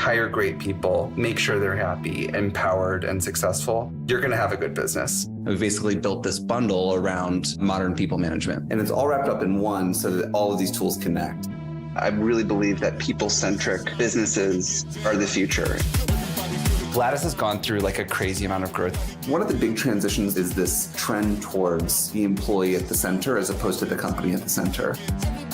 hire great people, make sure they're happy, empowered, and successful, you're going to have a good business. We basically built this bundle around modern people management. And it's all wrapped up in one so that all of these tools connect. I really believe that people-centric businesses are the future. Lattice has gone through like a crazy amount of growth. One of the big transitions is this trend towards the employee at the center as opposed to the company at the center.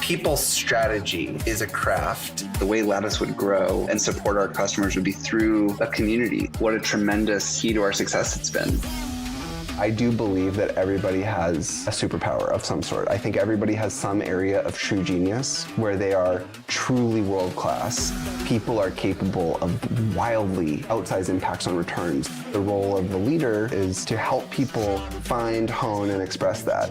People's strategy is a craft. The way Lattice would grow and support our customers would be through a community. What a tremendous key to our success it's been. I do believe that everybody has a superpower of some sort. I think everybody has some area of true genius where they are truly world-class. People are capable of wildly outsized impacts on returns. The role of the leader is to help people find, hone, and express that.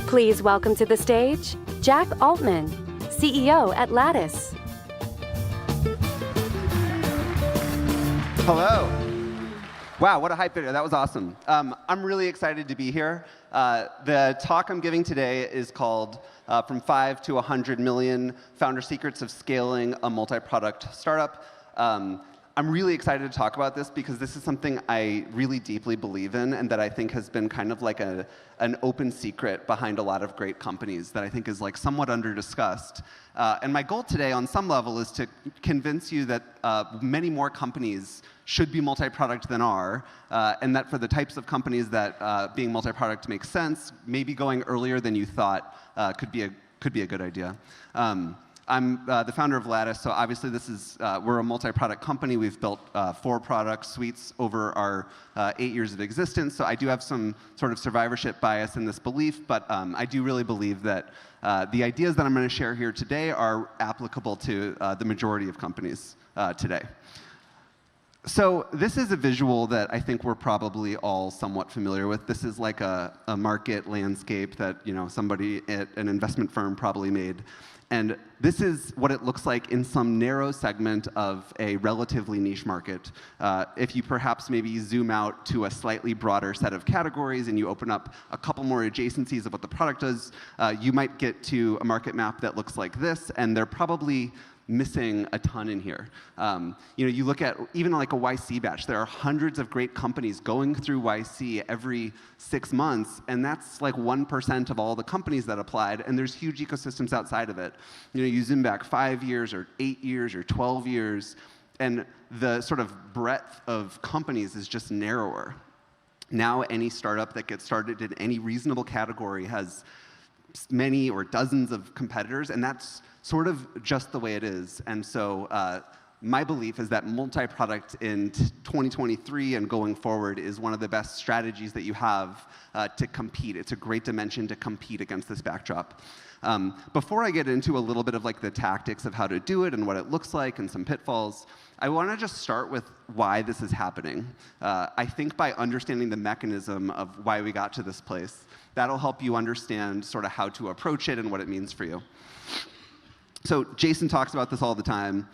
Please welcome to the stage, Jack Altman, CEO at Lattice. Hello. Wow, what a hype video. That was awesome. I'm really excited to be here. The talk I'm giving today is called From 5 to 100 Million, Founder Secrets of Scaling a Multi-Product Startup. I'm really excited to talk about this because this is something I really deeply believe in and that I think has been kind of like an open secret behind a lot of great companies that I think is like somewhat under-discussed. And my goal today on some level is to convince you that many more companies should be multi-product than are, and that for the types of companies that being multi-product makes sense, maybe going earlier than you thought could be a good idea. I'm the founder of Lattice, so obviously this is, we're a multi-product company. We've built 4 product suites over our 8 years of existence, so I do have some sort of survivorship bias in this belief, but I do really believe that the ideas that I'm going to share here today are applicable to the majority of companies today. So this is a visual that I think we're probably all somewhat familiar with. This is like a market landscape that somebody at an investment firm probably made. And this is what it looks like in some narrow segment of a relatively niche market. If you perhaps maybe zoom out to a slightly broader set of categories and you open up a couple more adjacencies of what the product does, you might get to a market map that looks like this, and they're probably missing a ton in here. You look at even like a YC batch, there are hundreds of great companies going through YC every 6 months, and that's like 1% of all the companies that applied, and there's huge ecosystems outside of it. You zoom back 5 years or 8 years or 12 years, and the sort of breadth of companies is just narrower. Now any startup that gets started in any reasonable category has many or dozens of competitors, and that's sort of just the way it is. And so my belief is that multi-product in 2023 and going forward is one of the best strategies that you have to compete. It's a great dimension to compete against this backdrop. Before I get into a little bit of like the tactics of how to do it and what it looks like and some pitfalls, I want to just start with why this is happening. I think by understanding the mechanism of why we got to this place, that'll help you understand sort of how to approach it and what it means for you. So Jason talks about this all the time,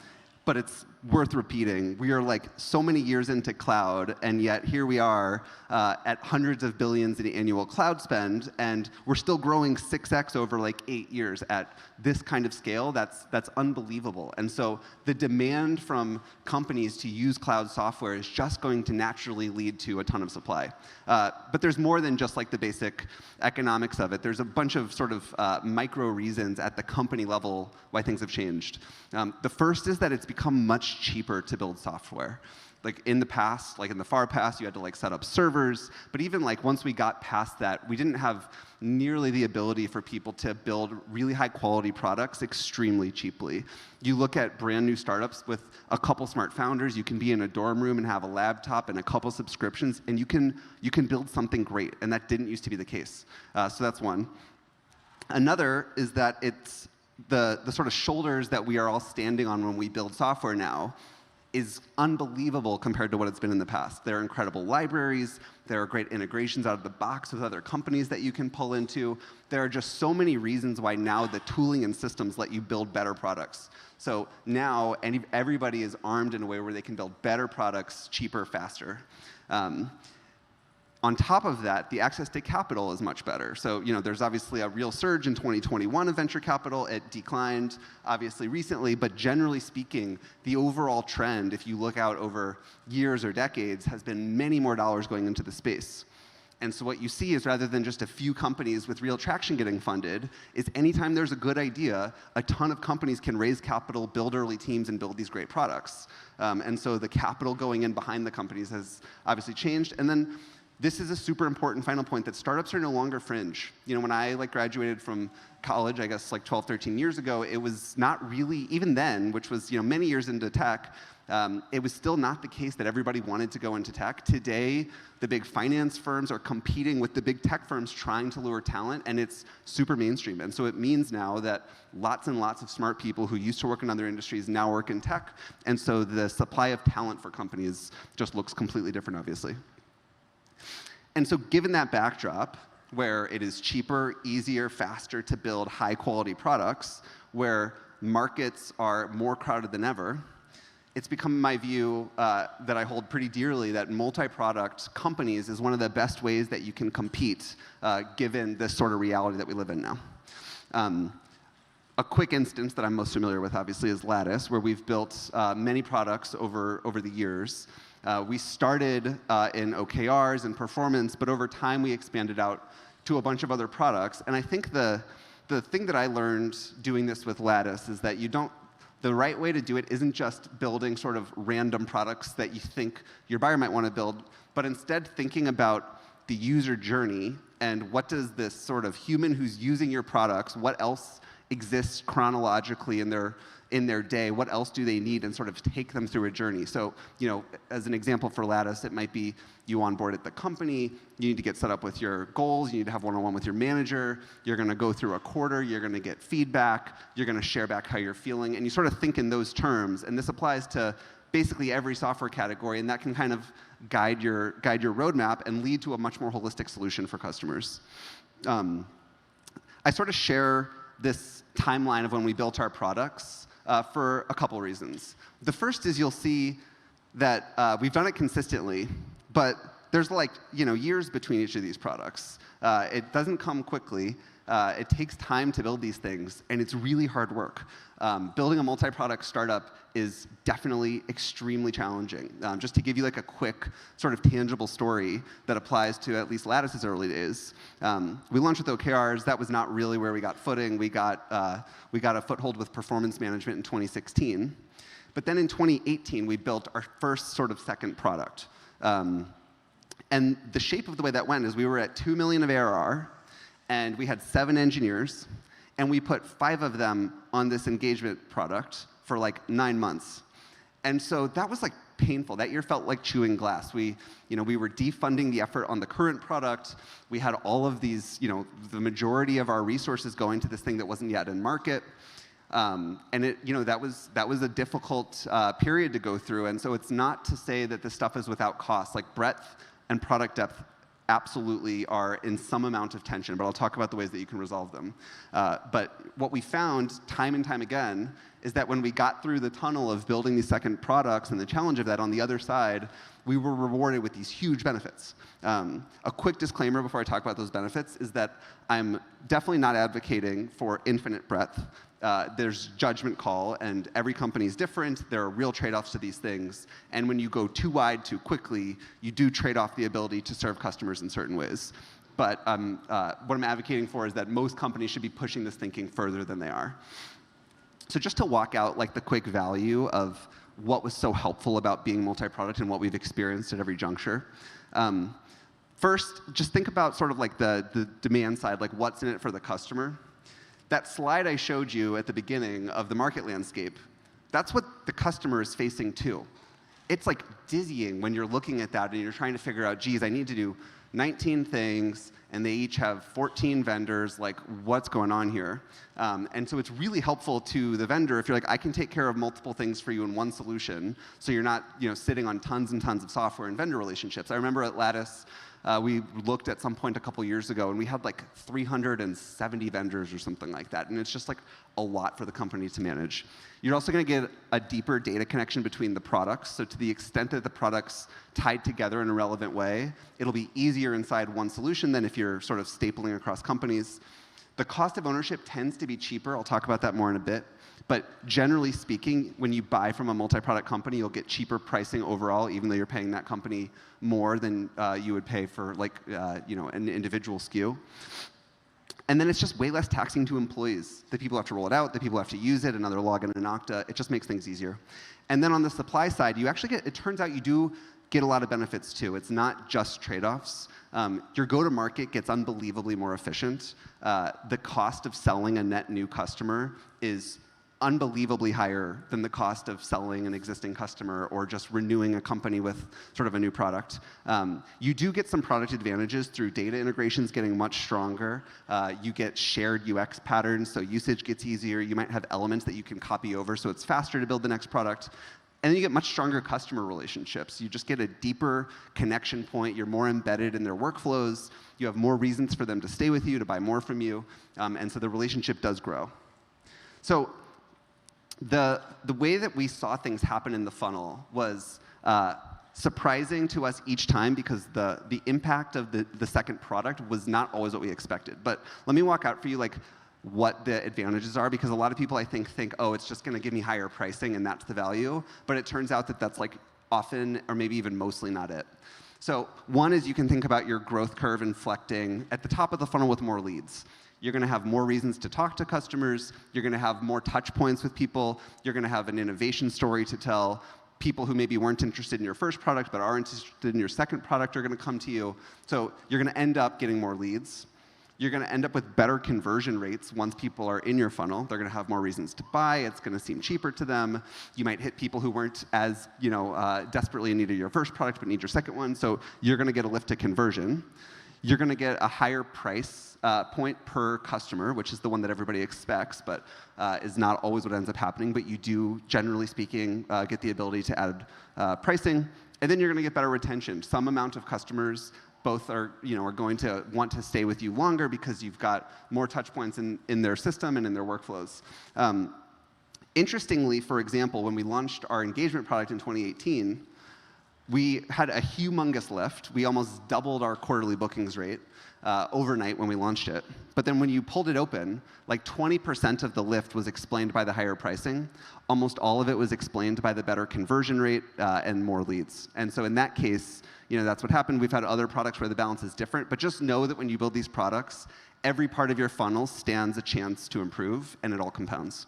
but it's worth repeating. We are like so many years into cloud, and yet here we are at hundreds of billions in annual cloud spend, and we're still growing 6x over like 8 years at this kind of scale. That's unbelievable. And so the demand from companies to use cloud software is just going to naturally lead to a ton of supply. But there's more than just like the basic economics of it. There's a bunch of sort of micro reasons at the company level why things have changed. The first is that it's become much cheaper to build software. Like in the past, like in the far past, you had to like set up servers. But even like once we got past that, we didn't have nearly the ability for people to build really high quality products extremely cheaply. You look at brand new startups with a couple smart founders, you can be in a dorm room and have a laptop and a couple subscriptions, and you can build something great. And that didn't used to be the case. So that's one. Another is that it's the sort of shoulders that we are all standing on when we build software now is unbelievable compared to what it's been in the past. There are incredible libraries. There are great integrations out of the box with other companies that you can pull into. There are just so many reasons why now the tooling and systems let you build better products. So now everybody is armed in a way where they can build better products cheaper, faster. on top of that, the access to capital is much better. So, there's obviously a real surge in 2021 of venture capital. It declined, obviously, recently, but generally speaking, the overall trend, if you look out over years or decades, has been many more dollars going into the space. And so what you see is rather than just a few companies with real traction getting funded, is anytime there's a good idea, a ton of companies can raise capital, build early teams, and build these great products. And so the capital going in behind the companies has obviously changed. And then this is a super important final point, that startups are no longer fringe. When I graduated from college, I guess 12, 13 years ago, it was not really, even then, which was many years into tech, it was still not the case that everybody wanted to go into tech. Today, the big finance firms are competing with the big tech firms trying to lure talent, and it's super mainstream. And so it means now that lots and lots of smart people who used to work in other industries now work in tech. And so the supply of talent for companies just looks completely different, obviously. And so given that backdrop, where it is cheaper, easier, faster to build high-quality products, where markets are more crowded than ever, it's become my view that I hold pretty dearly that multi-product companies is one of the best ways that you can compete, given this sort of reality that we live in now. A quick instance that I'm most familiar with, obviously, is Lattice, where we've built many products over the years. We started in OKRs and performance, but over time we expanded out to a bunch of other products. And I think the thing that I learned doing this with Lattice is that the right way to do it isn't just building sort of random products that you think your buyer might want to build, but instead thinking about the user journey and what does this sort of human who's using your products, what else exists chronologically in their day, what else do they need, and sort of take them through a journey. So, as an example for Lattice, it might be you onboard at the company, you need to get set up with your goals, you need to have one-on-one with your manager, you're going to go through a quarter, you're going to get feedback, you're going to share back how you're feeling, and you sort of think in those terms. And this applies to basically every software category, and that can kind of guide your roadmap and lead to a much more holistic solution for customers. I sort of share this timeline of when we built our products for a couple reasons. The first is you'll see that we've done it consistently, but there's years between each of these products. It doesn't come quickly. It takes time to build these things, and it's really hard work. Building a multi-product startup is definitely extremely challenging. Just to give you a quick sort of tangible story that applies to at least Lattice's early days. We launched with OKRs. That was not really where we got footing. We got a foothold with performance management in 2016. But then in 2018, we built our first sort of second product. And the shape of the way that went is we were at 2 million of ARR, and we had 7 engineers, and we put 5 of them on this engagement product for 9 months. And so that was painful. That year felt like chewing glass. We were defunding the effort on the current product. We had all of these, the majority of our resources going to this thing that wasn't yet in market. And that was a difficult period to go through. And so it's not to say that this stuff is without cost. Breadth and product depth absolutely are in some amount of tension, but I'll talk about the ways that you can resolve them. But what we found time and time again is that when we got through the tunnel of building these second products and the challenge of that, on the other side, we were rewarded with these huge benefits. A quick disclaimer before I talk about those benefits is that I'm definitely not advocating for infinite breadth. There's judgment call, and every company is different. There are real trade-offs to these things. And when you go too wide too quickly, you do trade off the ability to serve customers in certain ways. But what I'm advocating for is that most companies should be pushing this thinking further than they are. So just to walk out the quick value of what was so helpful about being multi-product and what we've experienced at every juncture. First, just think about sort of the demand side, what's in it for the customer. That slide I showed you at the beginning of the market landscape, that's what the customer is facing too. It's dizzying when you're looking at that and you're trying to figure out, geez, I need to do 19 things, and they each have 14 vendors, what's going on here? And so it's really helpful to the vendor if you're I can take care of multiple things for you in one solution, so you're not sitting on tons and tons of software and vendor relationships. I remember at Lattice, We looked at some point a couple years ago, and we had like 370 vendors or something like that. And it's just like a lot for the company to manage. You're also going to get a deeper data connection between the products. So to the extent that the products tied together in a relevant way, it'll be easier inside one solution than if you're sort of stapling across companies. The cost of ownership tends to be cheaper. I'll talk about that more in a bit. But generally speaking, when you buy from a multi-product company, you'll get cheaper pricing overall, even though you're paying that company more than you would pay for like an individual SKU. And then it's just way less taxing to employees. The people have to roll it out, the people have to use it, another login in Okta. It just makes things easier. And then on the supply side, you actually get, it turns out you do get a lot of benefits too. It's not just trade-offs. Your go-to-market gets unbelievably more efficient. The cost of selling a net new customer is unbelievably higher than the cost of selling an existing customer or just renewing a company with sort of a new product. You do get some product advantages through data integrations getting much stronger. You get shared UX patterns, so usage gets easier. You might have elements that you can copy over, so it's faster to build the next product. And then you get much stronger customer relationships. You just get a deeper connection point. You're more embedded in their workflows. You have more reasons for them to stay with you, to buy more from you. And so the relationship does grow. So the way that we saw things happen in the funnel was surprising to us each time because the impact of the second product was not always what we expected. But let me walk out for you like what the advantages are, because a lot of people I think, oh, it's just going to give me higher pricing and that's the value. But it turns out that that's like often or maybe even mostly not it. So one is you can think about your growth curve inflecting at the top of the funnel with more leads. You're going to have more reasons to talk to customers. You're going to have more touch points with people. You're going to have an innovation story to tell. People who maybe weren't interested in your first product but are interested in your second product are going to come to you. So you're going to end up getting more leads. You're going to end up with better conversion rates once people are in your funnel. They're going to have more reasons to buy. It's going to seem cheaper to them. You might hit people who weren't as desperately in need of your first product but need your second one. So you're going to get a lift to conversion. You're going to get a higher price point per customer, which is the one that everybody expects, but is not always what ends up happening. But you do, generally speaking, get the ability to add pricing. And then you're going to get better retention. Some amount of customers both are going to want to stay with you longer because you've got more touch points in their system and in their workflows. Interestingly, for example, when we launched our engagement product in 2018, we had a humongous lift. We almost doubled our quarterly bookings rate overnight when we launched it. But then when you pulled it open, like 20% of the lift was explained by the higher pricing. Almost all of it was explained by the better conversion rate and more leads. And so in that case, that's what happened. We've had other products where the balance is different. But just know that when you build these products, every part of your funnel stands a chance to improve, and it all compounds.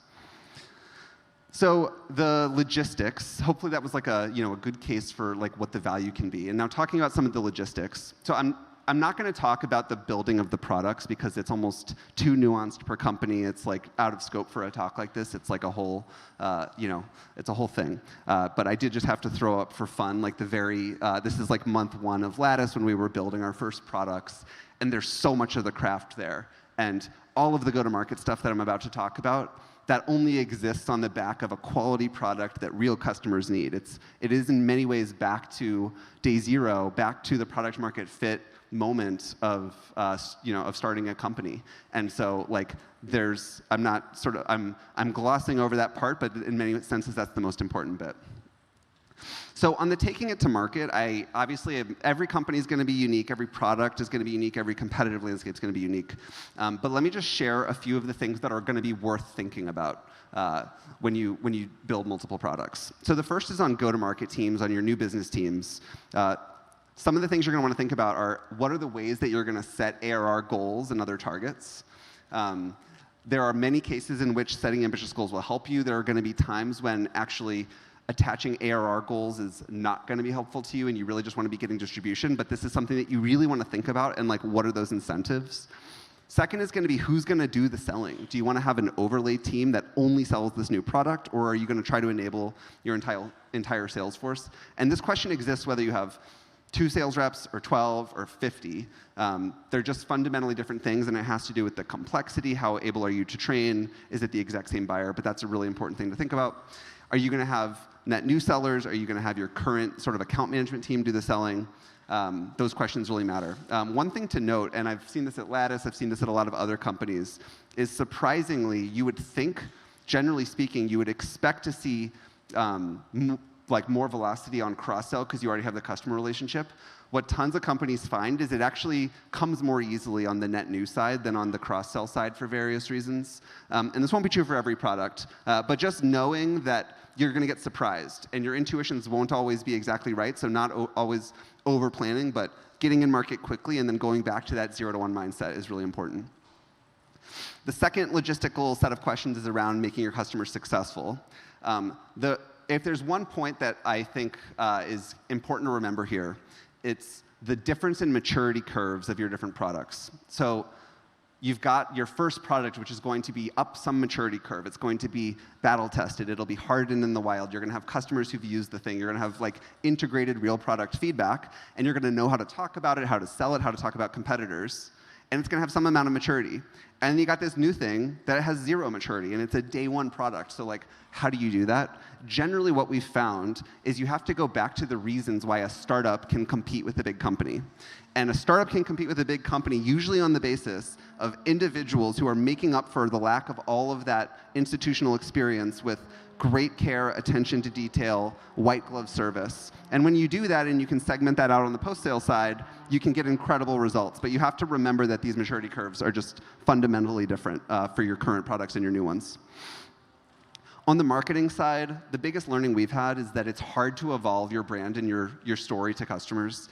So the logistics, hopefully that was like a good case for like what the value can be. And now talking about some of the logistics. So I'm not going to talk about the building of the products because it's almost too nuanced per company. It's like out of scope for a talk like this. It's like a whole, it's a whole thing. But I did just have to throw up for fun, like this is like month 1 of Lattice when we were building our first products. And there's so much of the craft there. And all of the go-to-market stuff that I'm about to talk about, that only exists on the back of a quality product that real customers need. It is in many ways back to day zero, back to the product market fit moment of starting a company. And so like I'm glossing over that part, but in many senses that's the most important bit. So on the taking it to market, obviously every company is going to be unique, every product is going to be unique, every competitive landscape is going to be unique. But let me just share a few of the things that are going to be worth thinking about when you build multiple products. So the first is on go-to-market teams, on your new business teams. Some of the things you're going to want to think about are what are the ways that you're going to set ARR goals and other targets. There are many cases in which setting ambitious goals will help you. There are going to be times when actually attaching ARR goals is not going to be helpful to you and you really just want to be getting distribution, but this is something that you really want to think about and like what are those incentives. Second is going to be who's going to do the selling. Do you want to have an overlay team that only sells this new product, or are you going to try to enable your entire sales force? And this question exists whether you have 2 sales reps or 12 or 50. They're just fundamentally different things, and it has to do with the complexity. How able are you to train? Is it the exact same buyer? But that's a really important thing to think about. Are you going to have net new sellers? Are you going to have your current sort of account management team do the selling? Those questions really matter. One thing to note, and I've seen this at Lattice, I've seen this at a lot of other companies, is surprisingly, you would think, generally speaking, you would expect to see more velocity on cross-sell because you already have the customer relationship. What tons of companies find is it actually comes more easily on the net new side than on the cross-sell side for various reasons. And this won't be true for every product, but just knowing that you're going to get surprised and your intuitions won't always be exactly right, so not always over-planning, but getting in market quickly and then going back to that 0-to-1 mindset is really important. The second logistical set of questions is around making your customers successful. If there's one point that I think is important to remember here, it's the difference in maturity curves of your different products. So you've got your first product, which is going to be up some maturity curve. It's going to be battle tested. It'll be hardened in the wild. You're going to have customers who've used the thing. You're going to have integrated real product feedback, and you're going to know how to talk about it, how to sell it, how to talk about competitors. And it's going to have some amount of maturity. And then you got this new thing that has 0 maturity, and it's a day 1 product. So how do you do that? Generally, what we've found is you have to go back to the reasons why a startup can compete with a big company. And a startup can compete with a big company usually on the basis of individuals who are making up for the lack of all of that institutional experience with great care, attention to detail, white glove service. And when you do that and you can segment that out on the post-sale side, you can get incredible results. But you have to remember that these maturity curves are just fundamentally different for your current products and your new ones. On the marketing side, the biggest learning we've had is that it's hard to evolve your brand and your story to customers.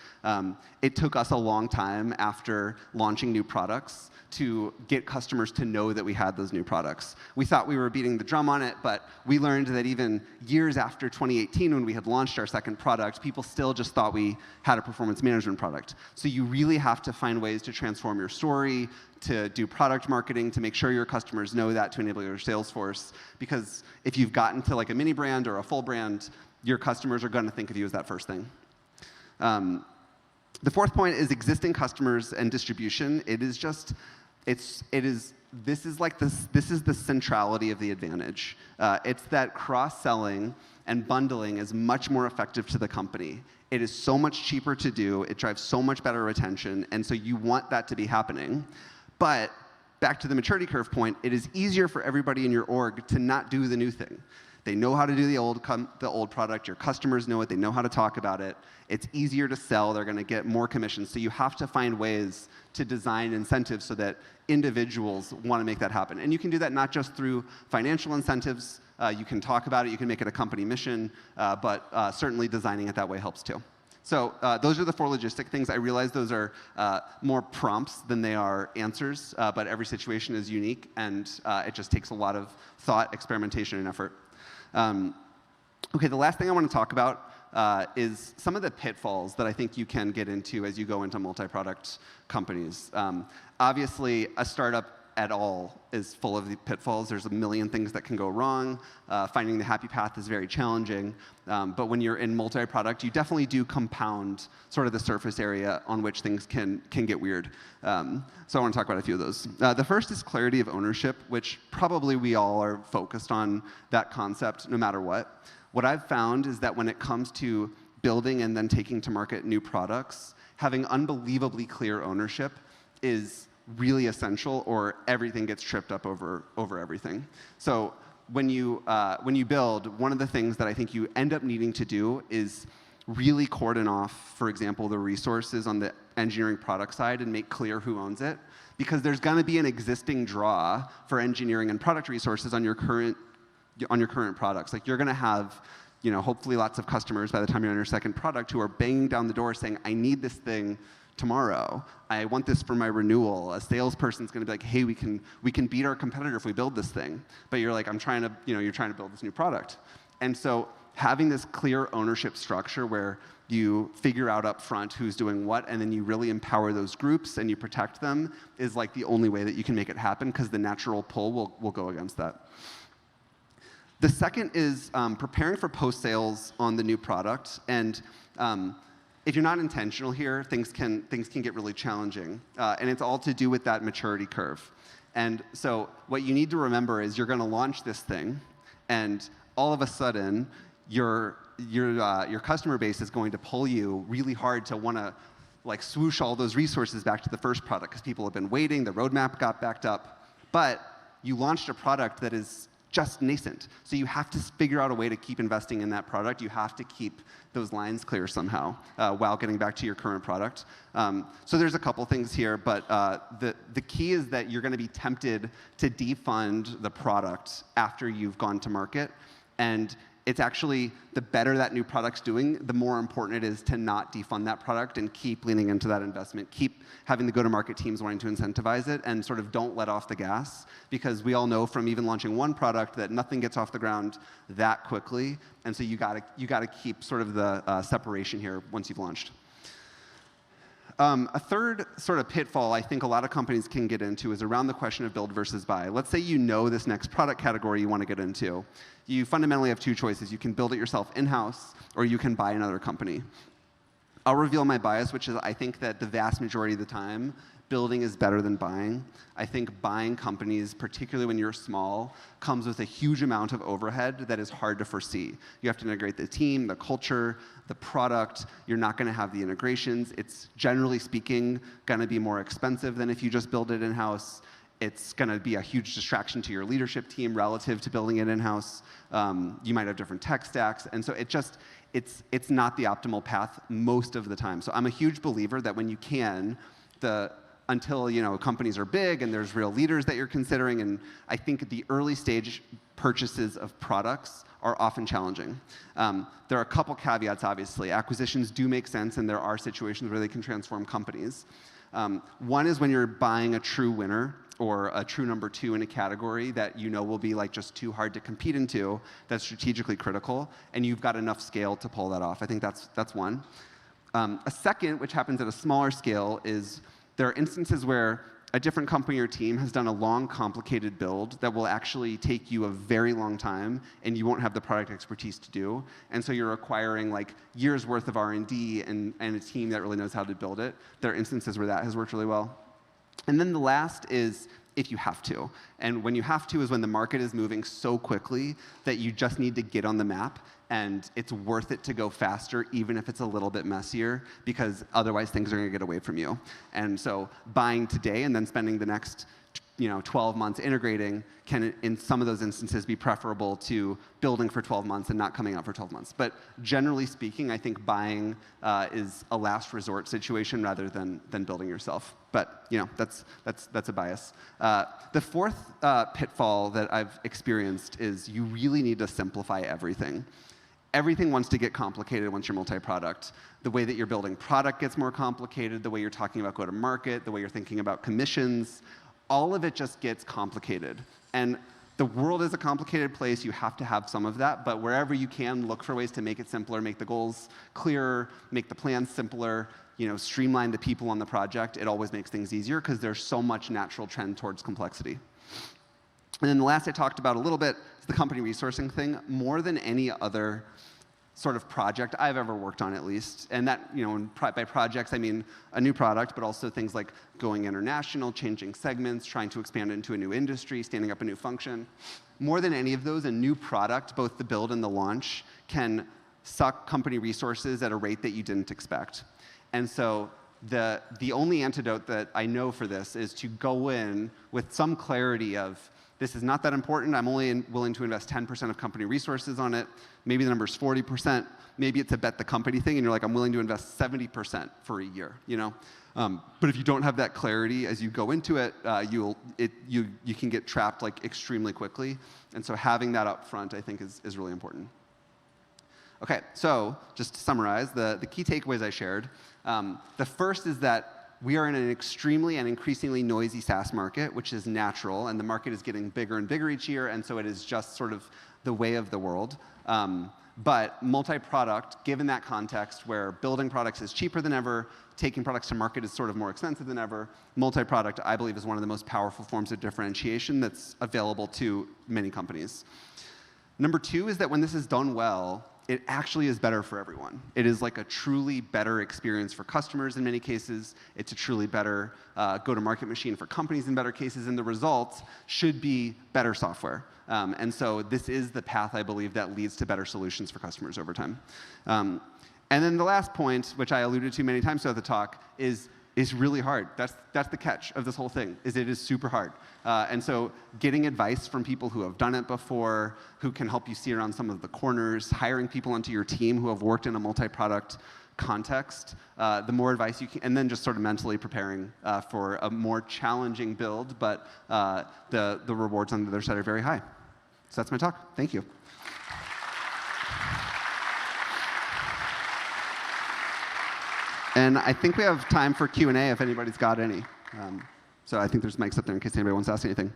It took us a long time after launching new products to get customers to know that we had those new products. We thought we were beating the drum on it, but we learned that even years after 2018, when we had launched our second product, people still just thought we had a performance management product. So you really have to find ways to transform your story, to do product marketing, to make sure your customers know that, to enable your sales force. Because if you've gotten to a mini brand or a full brand, your customers are going to think of you as that first thing. The fourth point is existing customers and distribution. This is the centrality of the advantage. It's that cross-selling and bundling is much more effective to the company. It is so much cheaper to do. It drives so much better retention, and so you want that to be happening. But back to the maturity curve point, it is easier for everybody in your org to not do the new thing. They know how to do the old product. Your customers know it. They know how to talk about it. It's easier to sell. They're going to get more commissions. So you have to find ways to design incentives so that individuals want to make that happen. And you can do that not just through financial incentives. You can talk about it. You can make it a company mission. But certainly designing it that way helps too. So those are the 4 logistic things. I realize those are more prompts than they are answers. But every situation is unique. And it just takes a lot of thought, experimentation, and effort. Okay, the last thing I want to talk about is some of the pitfalls that I think you can get into as you go into multi-product companies. Obviously, a startup at all is full of the pitfalls. There's a million things that can go wrong. Finding the happy path is very challenging. But when you're in multi-product, you definitely do compound sort of the surface area on which things can get weird. So I want to talk about a few of those. The first is clarity of ownership, which probably we all are focused on that concept no matter what. What I've found is that when it comes to building and then taking to market new products, having unbelievably clear ownership is really essential, or everything gets tripped up over everything. So when you build, one of the things that I think you end up needing to do is really cordon off, for example, the resources on the engineering product side and make clear who owns it. Because there's going to be an existing draw for engineering and product resources on your current products. You're going to have, hopefully lots of customers by the time you're on your second product who are banging down the door saying, I need this thing tomorrow. I want this for my renewal. A salesperson's going to be like, hey, we can beat our competitor if we build this thing. But you're like, you're trying to build this new product. And so having this clear ownership structure where you figure out up front who's doing what, and then you really empower those groups and you protect them is the only way that you can make it happen, because the natural pull will go against that. The second is preparing for post-sales on the new product. And if you're not intentional here, things can get really challenging. And it's all to do with that maturity curve. And so what you need to remember is you're going to launch this thing, and all of a sudden, your your customer base is going to pull you really hard to want to like swoosh all those resources back to the first product because people have been waiting, the roadmap got backed up. But you launched a product that is just nascent. So you have to figure out a way to keep investing in that product. You have to keep those lines clear somehow while getting back to your current product. So there's a couple things here, but the key is that you're going to be tempted to defund the product after you've gone to market. And it's actually, the better that new product's doing, the more important it is to not defund that product and keep leaning into that investment. Keep having the go-to-market teams wanting to incentivize it, and sort of don't let off the gas, because we all know from even launching one product that nothing gets off the ground that quickly. And so you gotta keep sort of the separation here once you've launched. A third sort of pitfall I think a lot of companies can get into is around the question of build versus buy. Let's say you know this next product category you want to get into. You fundamentally have two choices. You can build it yourself in-house, or you can buy another company. I'll reveal my bias, which is I think that the vast majority of the time, building is better than buying. I think buying companies, particularly when you're small, comes with a huge amount of overhead that is hard to foresee. You have to integrate the team, the culture, the product. You're not going to have the integrations. It's, generally speaking, going to be more expensive than if you just build it in-house. It's going to be a huge distraction to your leadership team relative to building it in-house. You might have different tech stacks. And so it's not the optimal path most of the time. So I'm a huge believer that when you can, until companies are big and there's real leaders that you're considering, and I think the early stage purchases of products are often challenging. There are a couple caveats, obviously. Acquisitions do make sense, and there are situations where they can transform companies. One is when you're buying a true winner or a true number two in a category that will be like just too hard to compete into, that's strategically critical, and you've got enough scale to pull that off. I think that's one. A second, which happens at a smaller scale, is there are instances where a different company or team has done a long, complicated build that will actually take you a very long time, and you won't have the product expertise to do. And so you're acquiring like years worth of R&D and a team that really knows how to build it. There are instances where that has worked really well. And then the last is if you have to. And when you have to is when the market is moving so quickly that you just need to get on the map, and it's worth it to go faster, even if it's a little bit messier, because otherwise things are going to get away from you. And so buying today and then spending the next 12 months integrating can, in some of those instances, be preferable to building for 12 months and not coming out for 12 months. But generally speaking, I think buying is a last resort situation rather than building yourself. But that's a bias. The fourth pitfall that I've experienced is you really need to simplify everything. Everything wants to get complicated once you're multi-product. The way that you're building product gets more complicated, the way you're talking about go-to-market, the way you're thinking about commissions, all of it just gets complicated. And the world is a complicated place. You have to have some of that, but wherever you can, look for ways to make it simpler, make the goals clearer, make the plans simpler, streamline the people on the project. It always makes things easier because there's so much natural trend towards complexity. And then the last I talked about a little bit is the company resourcing thing. More than any other sort of project I've ever worked on, at least, and that, by projects I mean a new product, but also things like going international, changing segments, trying to expand into a new industry, standing up a new function. More than any of those, a new product, both the build and the launch, can suck company resources at a rate that you didn't expect. And so the only antidote that I know for this is to go in with some clarity of, this is not that important. I'm only willing to invest 10% of company resources on it. Maybe the number's 40%. Maybe it's a bet the company thing, and you're like, I'm willing to invest 70% for a year. But if you don't have that clarity as you go into it, you can get trapped like extremely quickly. And so having that up front, I think, is really important. Okay, so just to summarize, the key takeaways I shared. The first is that we are in an extremely and increasingly noisy SaaS market, which is natural, and the market is getting bigger and bigger each year, and so it is just sort of the way of the world. But multi-product, given that context where building products is cheaper than ever, taking products to market is sort of more expensive than ever, multi-product, I believe, is one of the most powerful forms of differentiation that's available to many companies. Number two is that when this is done well, it actually is better for everyone. It is like a truly better experience for customers in many cases. It's a truly better go-to-market machine for companies in better cases, and the results should be better software. And so this is the path, I believe, that leads to better solutions for customers over time. And then the last point, which I alluded to many times throughout the talk, is really hard. That's the catch of this whole thing, is it is super hard. And so getting advice from people who have done it before, who can help you see around some of the corners, hiring people onto your team who have worked in a multi-product context, the more advice you can, and then just sort of mentally preparing for a more challenging build, but the rewards on the other side are very high. So that's my talk. Thank you. And I think we have time for Q&A if anybody's got any. So I think there's mics up there in case anybody wants to ask anything.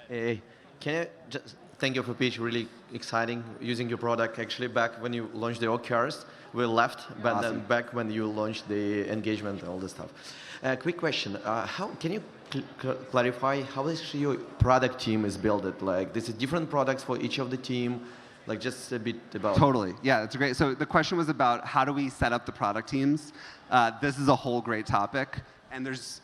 Hey, can you just thank you for pitch? Really exciting using your product. Actually, back when you launched the OKRs, we left, but Awesome. then back when you launched the engagement and all this stuff. Quick question: how can you clarify how is your product team is built? Like, this is different products for each of the team. Like, just a bit about. Totally. Yeah, it's great. So the question was about how do we set up the product teams. This is a whole great topic. And there's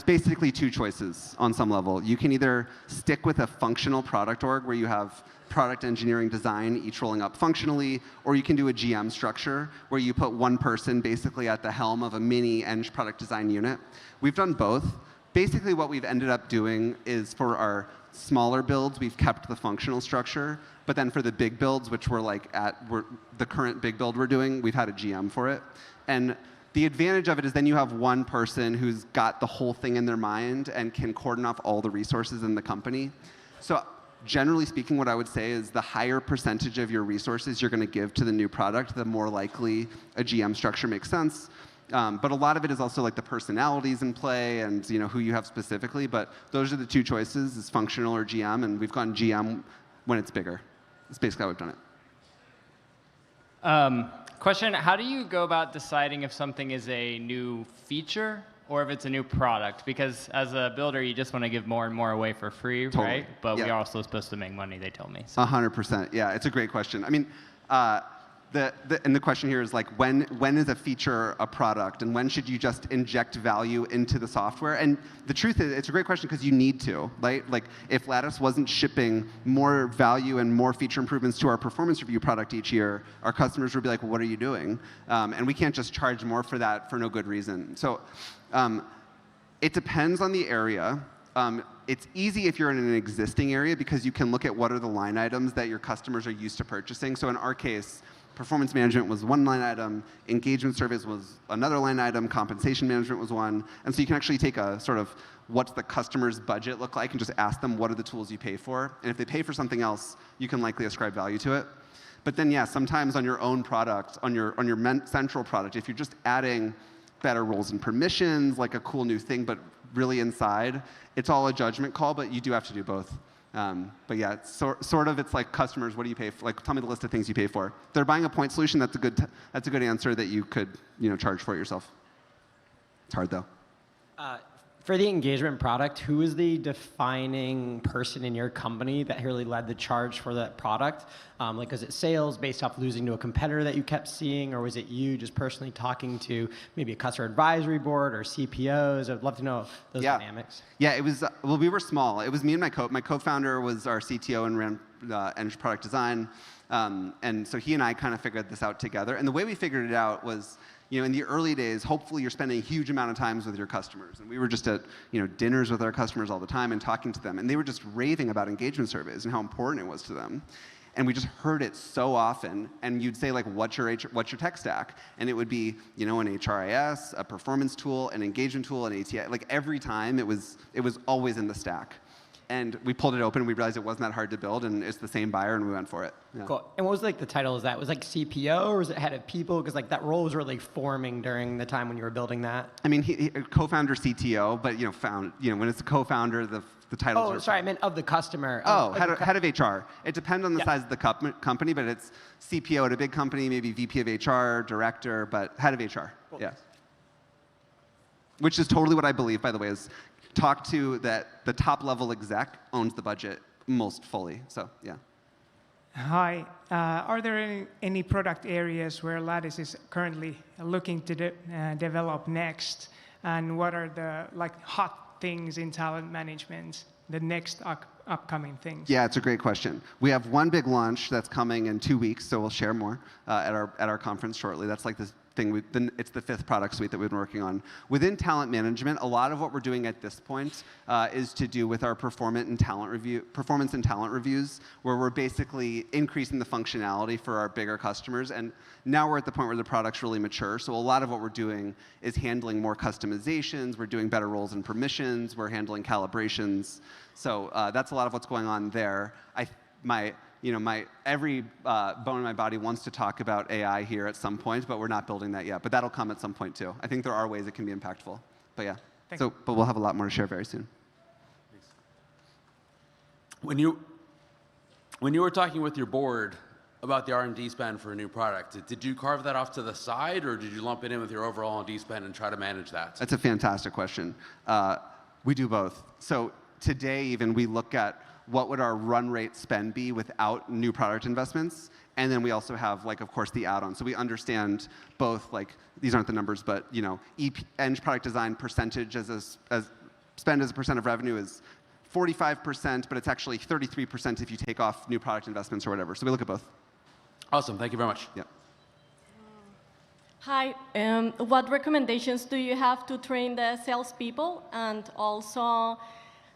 basically two choices on some level. You can either stick with a functional product org where you have product engineering design each rolling up functionally, or you can do a GM structure where you put one person basically at the helm of a mini eng product design unit. We've done both. Basically what we've ended up doing is for our smaller builds, we've kept the functional structure, but then for the big builds, which we're the current big build we're doing, we've had a GM for it. And the advantage of it is then you have one person who's got the whole thing in their mind and can cordon off all the resources in the company. So generally speaking, what I would say is the higher percentage of your resources you're going to give to the new product, the more likely a GM structure makes sense. But a lot of it is also like the personalities in play and who you have specifically. But those are the two choices, is functional or GM, and we've gone GM when it's bigger. That's basically how we've done it. Question, how do you go about deciding if something is a new feature or if it's a new product? Because as a builder, you just want to give more and more away for free, Totally. right? But Yeah. we are also supposed to make money, they tell me. So. 100%. Yeah, it's a great question. I mean, the question here is like, when is a feature a product, and when should you just inject value into the software? And the truth is, it's a great question because you need to, right? Like, if Lattice wasn't shipping more value and more feature improvements to our performance review product each year, our customers would be like, well, what are you doing? And we can't just charge more for that for no good reason. So it depends on the area. It's easy if you're in an existing area because you can look at what are the line items that your customers are used to purchasing. So in our case, performance management was one line item, engagement surveys was another line item, compensation management was one. And so you can actually take a sort of what's the customer's budget look like and just ask them what are the tools you pay for. And if they pay for something else, you can likely ascribe value to it. But then, yeah, sometimes on your own product, on your central product, if you're just adding better roles and permissions, like a cool new thing, but really inside, it's all a judgment call, but you do have to do both. But yeah, it's sort of, it's like customers, what do you pay for? Like, tell me the list of things you pay for. If they're buying a point solution, that's a good answer that you could charge for it yourself. It's hard though. For the engagement product, who is the defining person in your company that really led the charge for that product? Like, was it sales based off losing to a competitor that you kept seeing, or was it you just personally talking to maybe a customer advisory board or CPOs? I'd love to know those dynamics. Yeah, it was, well, we were small. It was me and my co-founder was our CTO and ran Eng product design. And so he and I kind of figured this out together. And the way we figured it out was, in the early days, hopefully you're spending a huge amount of time with your customers. And we were just at dinners with our customers all the time and talking to them. And they were just raving about engagement surveys and how important it was to them. And we just heard it so often. And you'd say, like, what's your tech stack? And it would be, an HRIS, a performance tool, an engagement tool, an ATI. Like, every time it was always in the stack. And we pulled it open. We realized it wasn't that hard to build, and it's the same buyer, and we went for it. Yeah. Cool. And what was like the title of that? Was it like CPO or was it head of people? Because like that role was really forming during the time when you were building that. I mean, he co-founder CTO, but when it's a co-founder, the titles are. Oh, sorry, I meant of the customer. Head of HR. It depends on the size of the company, but it's CPO at a big company, maybe VP of HR, director, but head of HR. Cool. Yeah. Which is totally what I believe, by the way, is talk to that the top level exec owns the budget most fully. So yeah. Hi. Are there any product areas where Lattice is currently looking to develop next? And what are the hot things in talent management, the next upcoming things? Yeah, it's a great question. We have one big launch that's coming in 2 weeks, so we'll share more at our conference shortly. That's like this thing. It's the 5th product suite that we've been working on. Within talent management, a lot of what we're doing at this point is to do with our performance and talent reviews, where we're basically increasing the functionality for our bigger customers. And now we're at the point where the product's really mature. So a lot of what we're doing is handling more customizations. We're doing better roles and permissions. We're handling calibrations. So that's a lot of what's going on there. Every bone in my body wants to talk about AI here at some point, but we're not building that yet. But that'll come at some point too. I think there are ways it can be impactful. But yeah. But we'll have a lot more to share very soon. When you were talking with your board about the R&D spend for a new product, did you carve that off to the side, or did you lump it in with your overall R&D spend and try to manage that? That's a fantastic question. We do both. So today even we look at what would our run rate spend be without new product investments, and then we also have of course the add-on. So we understand both these aren't the numbers, but Eng product design percentage as spend as a percent of revenue is 45%, but it's actually 33% if you take off new product investments or whatever. So we look at both. Awesome. Thank you very much. Yeah. Hi. What recommendations do you have to train the salespeople, and also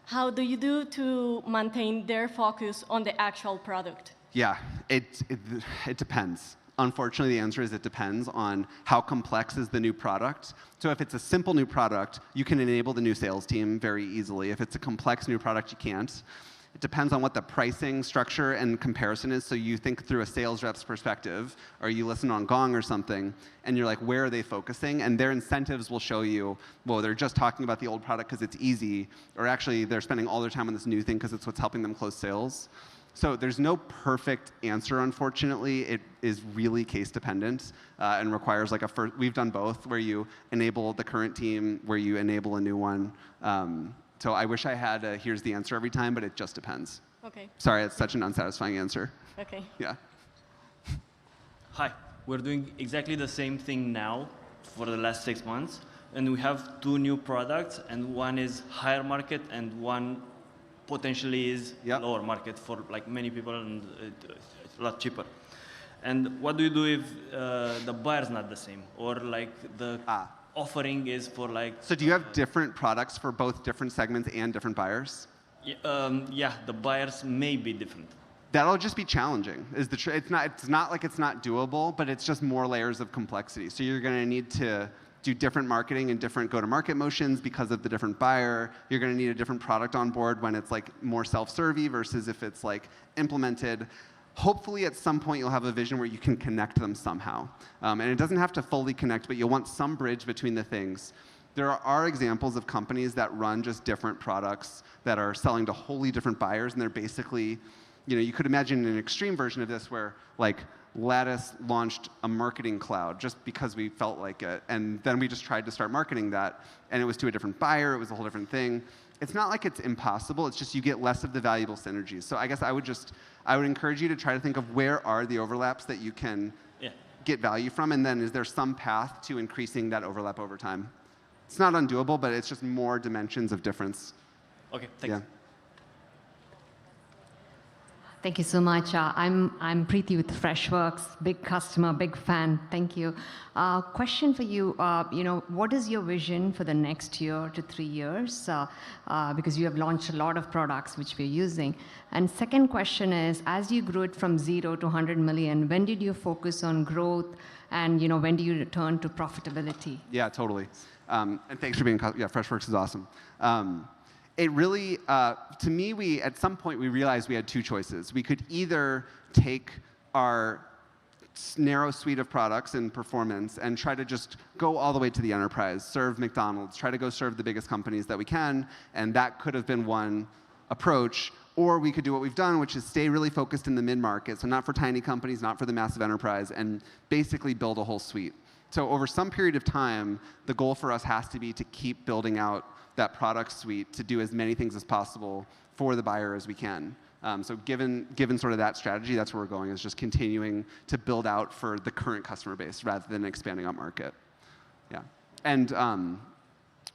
how do you do to maintain their focus on the actual product? Yeah, it depends. Unfortunately, the answer is it depends on how complex is the new product. So if it's a simple new product, you can enable the new sales team very easily. If it's a complex new product, you can't. It depends on what the pricing structure and comparison is. So you think through a sales rep's perspective, or you listen on Gong or something, and you're like, where are they focusing? And their incentives will show you, well, they're just talking about the old product because it's easy, or actually they're spending all their time on this new thing because it's what's helping them close sales. So there's no perfect answer, unfortunately. It is really case dependent and requires we've done both, where you enable the current team, where you enable a new one. So I wish I had a here's the answer every time, but it just depends. Okay. Sorry, it's such an unsatisfying answer. Okay. Yeah. Hi. We're doing exactly the same thing now for the last 6 months. And we have 2 new products, and one is higher market and one potentially is lower market for many people, and it's a lot cheaper. And what do you do if the buyer's not the same, or the offering is for So do you have different products for both different segments and different buyers? Yeah, the buyers may be different. That'll just be challenging. It's not like it's not doable, but it's just more layers of complexity. So you're going to need to do different marketing and different go-to-market motions because of the different buyer. You're going to need a different product on board when it's more self-servy versus if it's implemented. Hopefully at some point you'll have a vision where you can connect them somehow. And it doesn't have to fully connect, but you'll want some bridge between the things. There are examples of companies that run just different products that are selling to wholly different buyers, and they're basically, you could imagine an extreme version of this where Lattice launched a marketing cloud just because we felt like it, and then we just tried to start marketing that, and it was to a different buyer, it was a whole different thing. It's not like it's impossible, it's just you get less of the valuable synergies. So I guess I would encourage you to try to think of where are the overlaps that you can get value from, and then is there some path to increasing that overlap over time? It's not undoable, but it's just more dimensions of difference. Okay, thanks. Yeah. Thank you so much. I'm Preeti with Freshworks, big customer, big fan. Thank you. Question for you. What is your vision for the next year to 3 years? Because you have launched a lot of products which we're using. And second question is, as you grew it from 0 to 100 million, when did you focus on growth, and when do you return to profitability? Yeah, totally. And thanks for being. Yeah, Freshworks is awesome. it really, to me, at some point we realized we had two choices. We could either take our narrow suite of products and performance and try to just go all the way to the enterprise, serve McDonald's, try to go serve the biggest companies that we can, and that could have been one approach. Or we could do what we've done, which is stay really focused in the mid-market, so not for tiny companies, not for the massive enterprise, and basically build a whole suite. So over some period of time, the goal for us has to be to keep building out that product suite to do as many things as possible for the buyer as we can. So given sort of that strategy, that's where we're going, is just continuing to build out for the current customer base rather than expanding up market. Yeah. And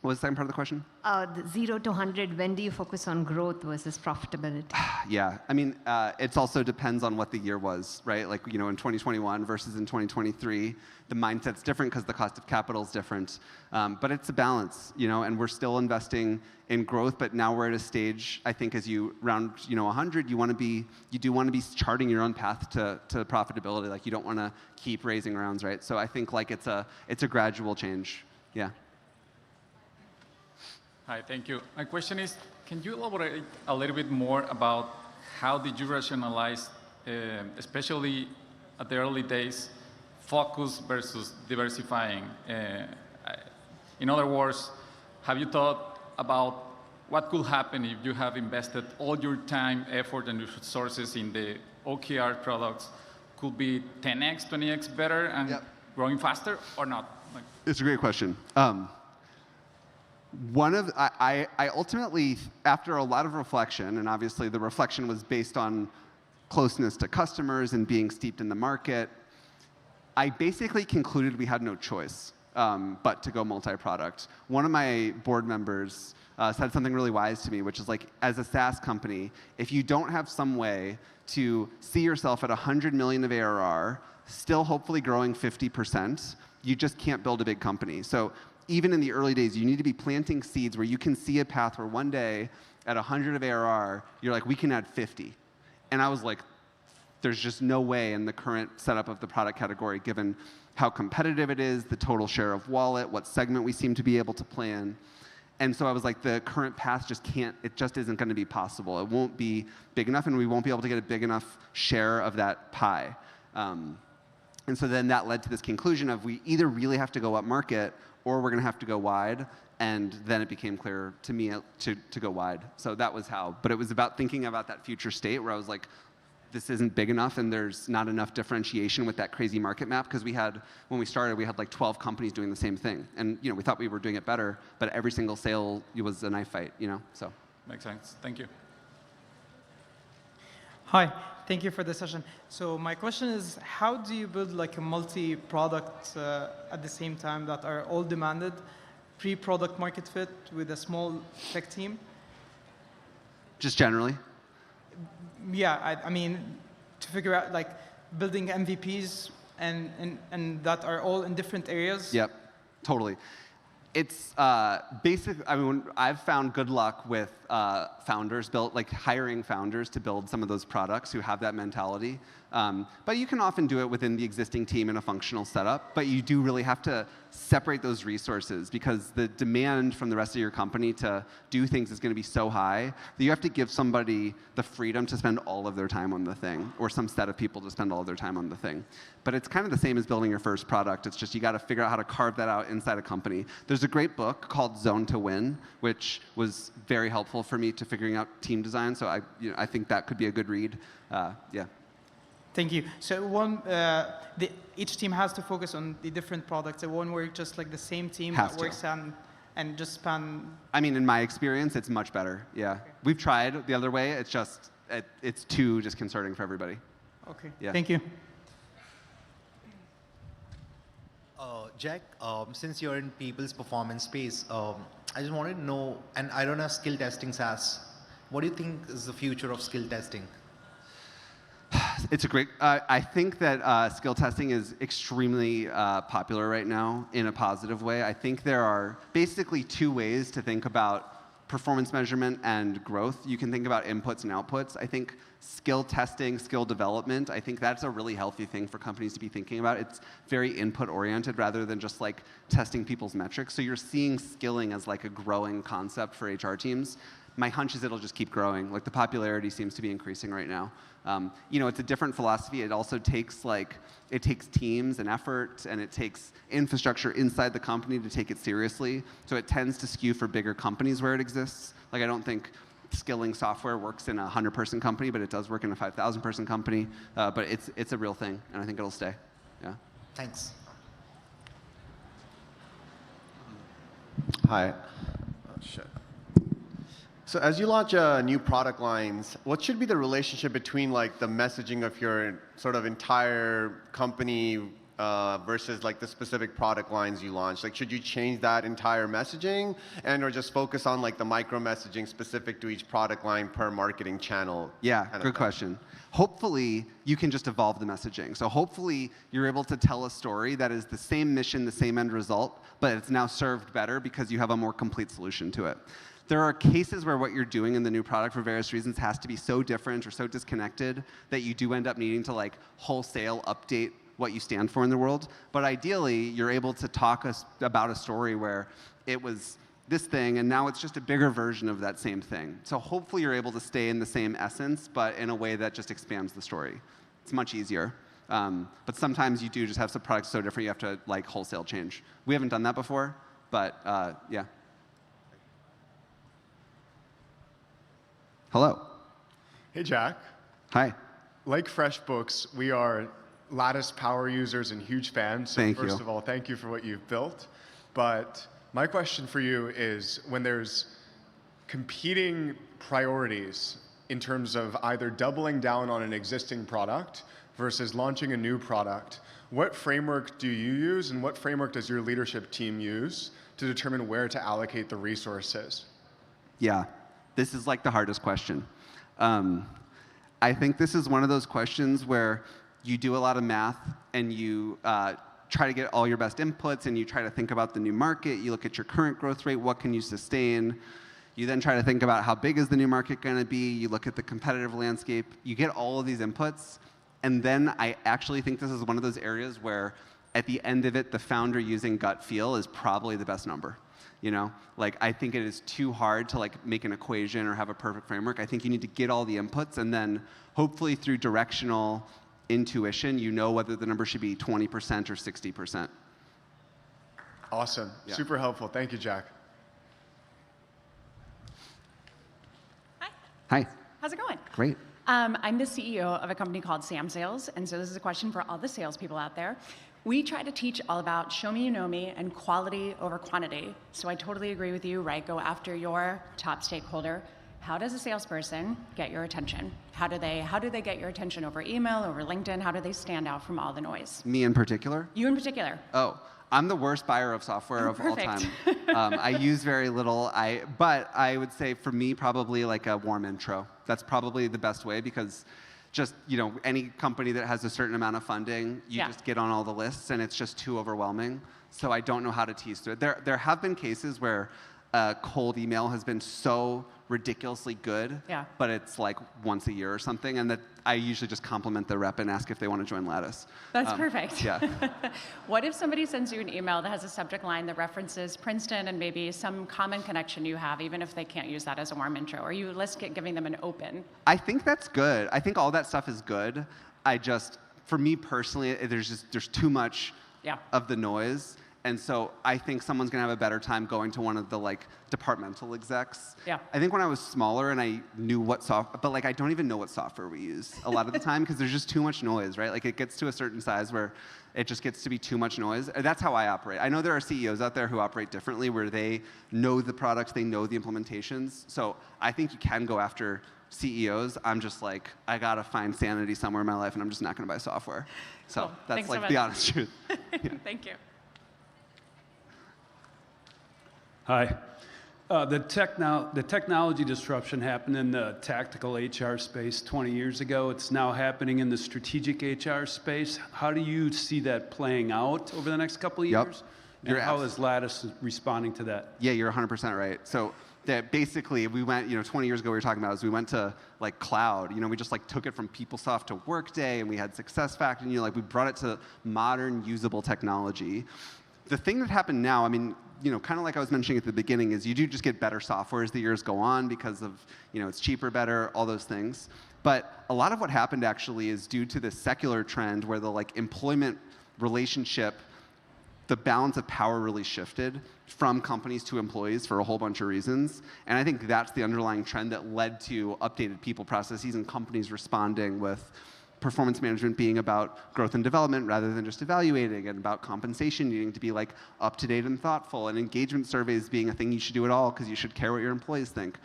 what was the second part of the question? The 0 to 100, when do you focus on growth versus profitability? Yeah, I mean, it also depends on what the year was, right? Like, in 2021 versus in 2023, the mindset's different because the cost of capital is different. But it's a balance, and we're still investing in growth, but now we're at a stage, I think, as you round, 100, you do want to be charting your own path to profitability. Like, you don't want to keep raising rounds, right? So I think like it's a gradual change. Yeah. Hi, thank you. My question is, can you elaborate a little bit more about how did you rationalize, especially at the early days, focus versus diversifying? In other words, have you thought about what could happen if you have invested all your time, effort, and resources in the OKR products? Could be 10x, 20x better and growing faster or not? It's a great question. I ultimately, after a lot of reflection, and obviously the reflection was based on closeness to customers and being steeped in the market, I basically concluded we had no choice but to go multi-product. One of my board members said something really wise to me, which is like, as a SaaS company, if you don't have some way to see yourself at 100 million of ARR, still hopefully growing 50%, you just can't build a big company. So even in the early days, you need to be planting seeds where you can see a path where one day at 100 of ARR, you're like, we can add 50. And I was like, there's just no way in the current setup of the product category, given how competitive it is, the total share of wallet, what segment we seem to be able to play in. And so I was like, the current path it just isn't going to be possible. It won't be big enough, and we won't be able to get a big enough share of that pie. And so then that led to this conclusion of we either really have to go up market or we're going to have to go wide. And then it became clear to me to go wide. So that was how. But it was about thinking about that future state where I was like, this isn't big enough and there's not enough differentiation with that crazy market map. Because when we started, we had like 12 companies doing the same thing. And we thought we were doing it better, but every single sale was a knife fight, so. Makes sense. Thank you. Hi, thank you for the session. So my question is, how do you build like a multi-product at the same time that are all demanded, pre-product market fit with a small tech team? Just generally? Yeah, I mean, to figure out like building MVPs and that are all in different areas. Yep, totally. It's basically, I mean, I've found good luck with founders, hiring founders to build some of those products who have that mentality. But you can often do it within the existing team in a functional setup. But you do really have to separate those resources because the demand from the rest of your company to do things is going to be so high that you have to give somebody the freedom to spend all of their time on the thing, or some set of people to spend all of their time on the thing. But it's kind of the same as building your first product. It's just you got to figure out how to carve that out inside a company. There's a great book called Zone to Win, which was very helpful for me to figuring out team design. So I think that could be a good read. Yeah. Thank you. So each team has to focus on the different products. It won't work just like the same team that works and just span. I mean, in my experience, it's much better. Yeah. Okay. We've tried the other way. It's just it's too disconcerting for everybody. Okay. Yeah. Thank you. Jack, since you're in people's performance space, I just wanted to know, and I don't have skill testing SaaS. What do you think is the future of skill testing? It's a great, I think that skill testing is extremely popular right now in a positive way. I think there are basically two ways to think about performance measurement and growth. You can think about inputs and outputs. I think skill testing, skill development, I think that's a really healthy thing for companies to be thinking about. It's very input oriented rather than just like testing people's metrics. So you're seeing skilling as like a growing concept for HR teams. my hunch is it'll just keep growing. Like the popularity seems to be increasing right now. You know, it's a different philosophy. It also takes it takes teams and effort, and it takes infrastructure inside the company to take it seriously. So it tends to skew for bigger companies where it exists. Like I don't think skilling software works in a 100-person company, but it does work in a 5,000-person company. But it's a real thing, and I think it'll stay. Yeah. Thanks. Hi. Oh, shit. So as you launch new product lines, what should be the relationship between like the messaging of your sort of entire company versus like the specific product lines you launch? Like, should you change that entire messaging or just focus on like the micro messaging specific to each product line per marketing channel? Yeah, good question. Hopefully, you can just evolve the messaging. So hopefully, you're able to tell a story that is the same mission, the same end result, but it's now served better because you have a more complete solution to it. There are cases where what you're doing in the new product for various reasons has to be so different or so disconnected that you do end up needing to like wholesale update what you stand for in the world. But ideally, you're able to talk about a story where it was this thing, and now it's just a bigger version of that same thing. So hopefully you're able to stay in the same essence, but in a way that just expands the story. It's much easier. But sometimes you do just have some products so different you have to like wholesale change. We haven't done that before, but yeah. Hello. Hey, Jack. Hi. Like FreshBooks, we are Lattice power users and huge fans. So first of all, thank you for what you've built. But my question for you is, when there's competing priorities in terms of either doubling down on an existing product versus launching a new product, what framework do you use and what framework does your leadership team use to determine where to allocate the resources? Yeah, this is like the hardest question. I think this is one of those questions where you do a lot of math and you try to get all your best inputs and you try to think about the new market. You look at your current growth rate, what can you sustain? You then try to think about how big is the new market going to be. You look at the competitive landscape. You get all of these inputs. And then I actually think this is one of those areas where at the end of it, the founder using gut feel is probably the best number. You know, like I think it is too hard to like make an equation or have a perfect framework. I think you need to get all the inputs and then hopefully through directional intuition, you know whether the number should be 20% or 60%. Awesome. Yeah. Super helpful. Thank you, Jack. Hi. How's it going? Great. I'm the CEO of a company called Sam Sales, and so this is a question for all the salespeople out there. We try to teach all about show me you know me and quality over quantity. So I totally agree with you, right? Go after your top stakeholder. How does a salesperson get your attention? How do they get your attention over email, over LinkedIn? How do they stand out from all the noise? Me in particular? You in particular. Oh, I'm the worst buyer of software of all Perfect. time. I use very little, but I would say for me, probably like a warm intro. That's probably the best way because just, you know, any company that has a certain amount of funding, you just get on all the lists and it's just too overwhelming. So I don't know how to tease through it. There have been cases where cold email has been so ridiculously good, but it's like once a year or something, and that I usually just compliment the rep and ask if they want to join Lattice. That's perfect. Yeah. What if somebody sends you an email that has a subject line that references Princeton and maybe some common connection you have, even if they can't use that as a warm intro? Or you risk giving them an open? I think that's good. I think all that stuff is good. For me personally, there's too much of the noise. And so I think someone's going to have a better time going to one of the like departmental execs. Yeah. I think when I was smaller and I knew what software, but like I don't even know what software we use a lot of the time because there's just too much noise, right? Like it gets to a certain size where it just gets to be too much noise. That's how I operate. I know there are CEOs out there who operate differently where they know the products, they know the implementations. So I think you can go after CEOs. I'm just like, I got to find sanity somewhere in my life and I'm just not going to buy software. So Cool. that's Thanks like so much. the honest truth. Thank you. Hi. The technology disruption happened in the tactical HR space 20 years ago. It's now happening in the strategic HR space. How do you see that playing out over the next couple of years? And how is Lattice responding to that? Yeah, you're 100% right. So that basically we went, 20 years ago we were talking about is we went to like cloud. We just like took it from PeopleSoft to Workday and we had SuccessFactors and we brought it to modern usable technology. The thing that happened now, kind of like I was mentioning at the beginning, is you do just get better software as the years go on because of, it's cheaper, better, all those things. But a lot of what happened actually is due to this secular trend where the employment relationship, the balance of power really shifted from companies to employees for a whole bunch of reasons. And I think that's the underlying trend that led to updated people processes and companies responding with performance management being about growth and development rather than just evaluating, and about compensation needing to be up to date and thoughtful, and engagement surveys being a thing you should do at all because you should care what your employees think.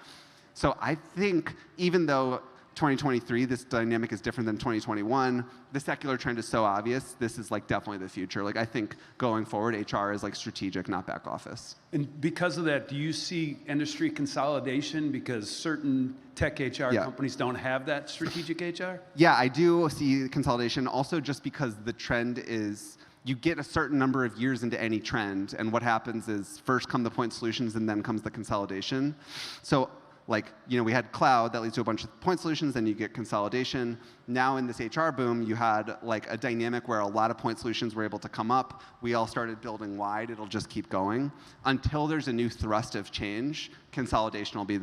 So I think even though 2023, this dynamic is different than 2021. The secular trend is so obvious. This is definitely the future. I think going forward, HR is strategic, not back office. And because of that, do you see industry consolidation because certain tech HR companies don't have that strategic HR? Yeah, I do see consolidation. Also, just because the trend is you get a certain number of years into any trend, and what happens is first come the point solutions, and then comes the consolidation. So we had cloud that leads to a bunch of point solutions, then you get consolidation. Now in this HR boom, you had a dynamic where a lot of point solutions were able to come up. We all started building wide. It'll just keep going until there's a new thrust of change. Consolidation will be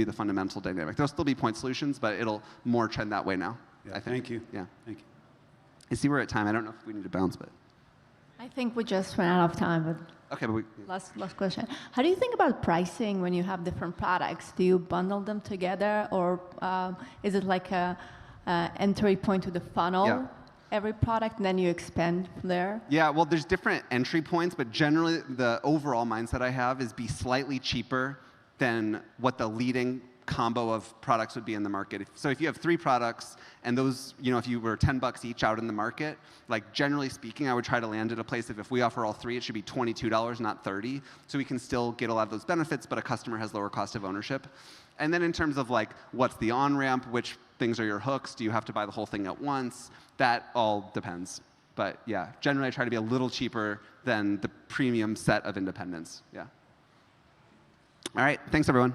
the fundamental dynamic. There'll still be point solutions, but it'll more trend that way now. Yeah, I think. Thank you. Yeah. Thank you. I see we're at time. I don't know if we need to bounce, but. I think we just ran out of time, but okay, but last question. How do you think about pricing when you have different products? Do you bundle them together, or is it like a entry point to the funnel, every product, and then you expand from there? Yeah, well, there's different entry points, but generally the overall mindset I have is be slightly cheaper than what the leading combo of products would be in the market. So if you have 3 products and those, if you were $10 each out in the market, generally speaking, I would try to land at a place of if we offer all 3, it should be $22, not $30. So we can still get a lot of those benefits, but a customer has lower cost of ownership. And then in terms of what's the on-ramp, which things are your hooks, do you have to buy the whole thing at once? That all depends. But yeah, generally I try to be a little cheaper than the premium set of independents. Yeah. All right, thanks everyone.